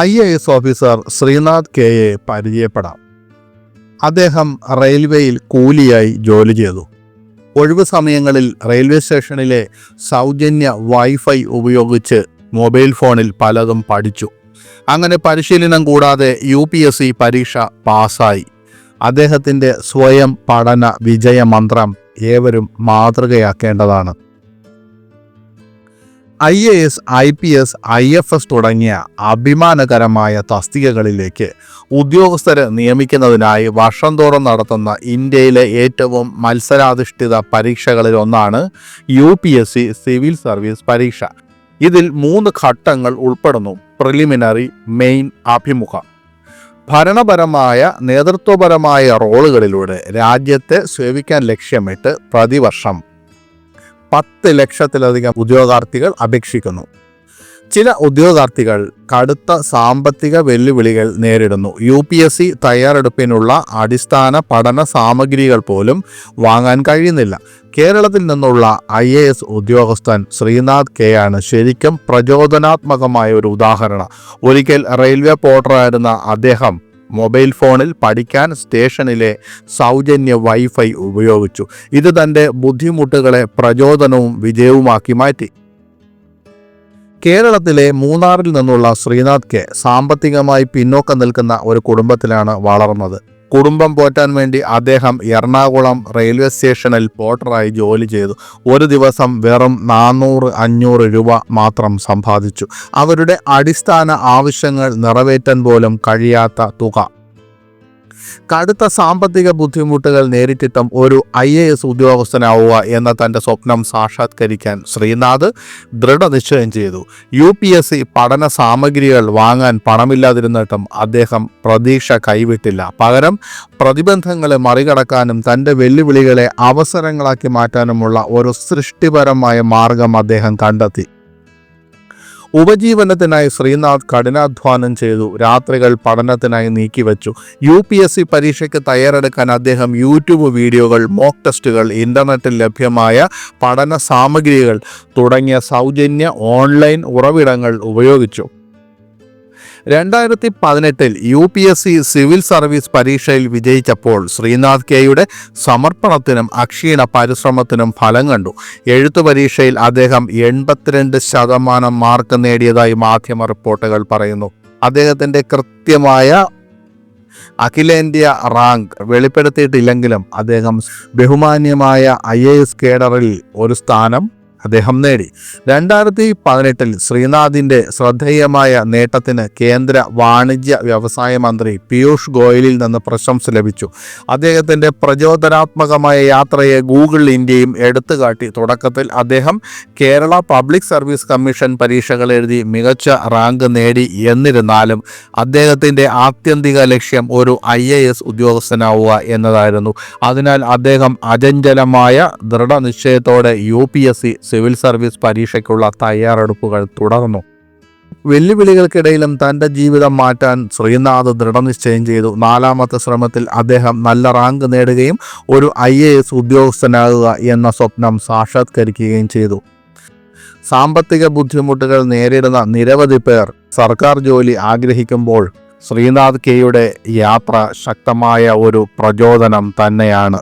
IAS officer Sreenath കെയെ പരിചയപ്പെടാം. അദ്ദേഹം റെയിൽവേയിൽ കൂലിയായി ജോലി ചെയ്തു. ഒഴിവു സമയങ്ങളിൽ റെയിൽവേ സ്റ്റേഷനിലെ സൗജന്യ വൈഫൈ ഉപയോഗിച്ച് മൊബൈൽ ഫോണിൽ പലതും പഠിച്ചു. അങ്ങനെ പരിശീലനം കൂടാതെ UPSC പരീക്ഷ പാസ്സായി. അദ്ദേഹത്തിൻ്റെ സ്വയം പഠന വിജയമന്ത്രം ഏവരും മാതൃകയാക്കേണ്ടതാണ്. IAS, IPS, IFS തുടങ്ങിയ അഭിമാനകരമായ തസ്തികകളിലേക്ക് ഉദ്യോഗസ്ഥരെ നിയമിക്കുന്നതിനായി വർഷം തോറും നടത്തുന്ന ഇന്ത്യയിലെ ഏറ്റവും മത്സരാധിഷ്ഠിത പരീക്ഷകളിലൊന്നാണ് UPSC സിവിൽ സർവീസ് പരീക്ഷ. ഇതിൽ 3 ഘട്ടങ്ങൾ ഉൾപ്പെടുന്നു: പ്രിലിമിനറി, മെയിൻ, അഭിമുഖം. ഭരണപരമായ, നേതൃത്വപരമായ റോളുകളിലൂടെ രാജ്യത്തെ സേവിക്കാൻ ലക്ഷ്യമിട്ട് പ്രതിവർഷം 10 ലക്ഷത്തിലധികം ഉദ്യോഗാർത്ഥികൾ അപേക്ഷിക്കുന്നു. ചില ഉദ്യോഗാർത്ഥികൾ കടുത്ത സാമ്പത്തിക വെല്ലുവിളികൾ നേരിടുന്നു. UPSC തയ്യാറെടുപ്പിനുള്ള അടിസ്ഥാന പഠന സാമഗ്രികൾ പോലും വാങ്ങാൻ കഴിയുന്നില്ല. കേരളത്തിൽ നിന്നുള്ള IAS ഉദ്യോഗസ്ഥൻ ശ്രീനാഥ് കെ ആണ് ശരിക്കും പ്രചോദനാത്മകമായ ഒരു ഉദാഹരണം. ഒരിക്കൽ റെയിൽവേ പോർട്ടറായിരുന്ന അദ്ദേഹം മൊബൈൽ ഫോണിൽ പഠിക്കാൻ സ്റ്റേഷനിലെ സൗജന്യ വൈഫൈ ഉപയോഗിച്ചു. ഇത് തൻ്റെ ബുദ്ധിമുട്ടുകളെ പ്രചോദനവും വിജയവുമാക്കി മാറ്റി. കേരളത്തിലെ മൂന്നാറിൽ നിന്നുള്ള ശ്രീനാഥ് കെ സാമ്പത്തികമായി പിന്നോക്കം നിൽക്കുന്ന ഒരു കുടുംബത്തിലാണ് വളർന്നത്. കുടുംബം പോറ്റാൻ വേണ്ടി അദ്ദേഹം എറണാകുളം റെയിൽവേ സ്റ്റേഷനിൽ പോർട്ടറായി ജോലി ചെയ്തു. ഒരു ദിവസം വെറും 400-500 രൂപ മാത്രം സമ്പാദിച്ചു. അവരുടെ അടിസ്ഥാന ആവശ്യങ്ങൾ നിറവേറ്റാൻ പോലും കഴിയാത്ത തുക. കടുത്ത സാമ്പത്തിക ബുദ്ധിമുട്ടുകൾ നേരിട്ടിട്ടും ഒരു IAS ഉദ്യോഗസ്ഥനാവുക എന്ന തൻ്റെ സ്വപ്നം സാക്ഷാത്കരിക്കാൻ ശ്രീനാഥ് ദൃഢനിശ്ചയം ചെയ്തു. UPSC പഠന സാമഗ്രികൾ വാങ്ങാൻ പണമില്ലാതിരുന്നിട്ടും അദ്ദേഹം പ്രതീക്ഷ കൈവിട്ടില്ല. പകരം പ്രതിബന്ധങ്ങളെ മറികടക്കാനും തൻ്റെ വെല്ലുവിളികളെ അവസരങ്ങളാക്കി മാറ്റാനുമുള്ള ഒരു സൃഷ്ടിപരമായ മാർഗം അദ്ദേഹം കണ്ടെത്തി. ഉപജീവനത്തിനായി ശ്രീനാഥ് കഠിനാധ്വാനം ചെയ്തു. രാത്രികൾ പഠനത്തിനായി നീക്കിവെച്ചു. UPSC പരീക്ഷയ്ക്ക് തയ്യാറെടുക്കാൻ അദ്ദേഹം YouTube വീഡിയോകൾ, മോക്ക് ടെസ്റ്റുകൾ, ഇൻ്റർനെറ്റിൽ ലഭ്യമായ പഠന സാമഗ്രികൾ തുടങ്ങിയ സൗജന്യ ഓൺലൈൻ ഉറവിടങ്ങൾ ഉപയോഗിച്ചു. 2018 UPSC സിവിൽ സർവീസ് പരീക്ഷയിൽ വിജയിച്ചപ്പോൾ ശ്രീനാഥ് കെയുടെ സമർപ്പണത്തിനും അക്ഷീണ പരിശ്രമത്തിനും ഫലം കണ്ടു. എഴുത്തു പരീക്ഷയിൽ അദ്ദേഹം 82% മാർക്ക് നേടിയതായി മാധ്യമ റിപ്പോർട്ടുകൾ പറയുന്നു. അദ്ദേഹത്തിൻ്റെ കൃത്യമായ അഖിലേന്ത്യാ റാങ്ക് വെളിപ്പെടുത്തിയിട്ടില്ലെങ്കിലും അദ്ദേഹം ബഹുമാന്യമായ IAS കേഡറിൽ ഒരു സ്ഥാനം അദ്ദേഹം നേടി. 2018 ശ്രീനാഥിൻ്റെ ശ്രദ്ധേയമായ നേട്ടത്തിന് കേന്ദ്ര വാണിജ്യ വ്യവസായ മന്ത്രി പീയൂഷ് ഗോയലിൽ നിന്ന് പ്രശംസ ലഭിച്ചു. അദ്ദേഹത്തിൻ്റെ പ്രചോദനാത്മകമായ യാത്രയെ ഗൂഗിൾ ഇന്ത്യയും എടുത്തുകാട്ടി. തുടക്കത്തിൽ അദ്ദേഹം കേരള പബ്ലിക് സർവീസ് കമ്മീഷൻ പരീക്ഷകൾ എഴുതി മികച്ച റാങ്ക് നേടി. എന്നിരുന്നാലും അദ്ദേഹത്തിൻ്റെ ആത്യന്തിക ലക്ഷ്യം ഒരു IAS ഉദ്യോഗസ്ഥനാവുക എന്നതായിരുന്നു. അതിനാൽ അദ്ദേഹം അചഞ്ചലമായ ദൃഢനിശ്ചയത്തോടെ UPSC സിവിൽ സർവീസ് പരീക്ഷയ്ക്കുള്ള തയ്യാറെടുപ്പുകൾ തുടർന്നു. വെല്ലുവിളികൾക്കിടയിലും തൻ്റെ ജീവിതം മാറ്റാൻ ശ്രീനാഥ് ദൃഢനിശ്ചയം ചെയ്തു. 4ാമത്തെ ശ്രമത്തിൽ അദ്ദേഹം നല്ല റാങ്ക് നേടുകയും ഒരു IAS ഉദ്യോഗസ്ഥനാകുക എന്ന സ്വപ്നം സാക്ഷാത്കരിക്കുകയും ചെയ്തു. സാമ്പത്തിക ബുദ്ധിമുട്ടുകൾ നേരിടുന്ന നിരവധി പേർ സർക്കാർ ജോലി ആഗ്രഹിക്കുമ്പോൾ ശ്രീനാഥ് കെയുടെ യാത്ര ശക്തമായ ഒരു പ്രചോദനം തന്നെയാണ്.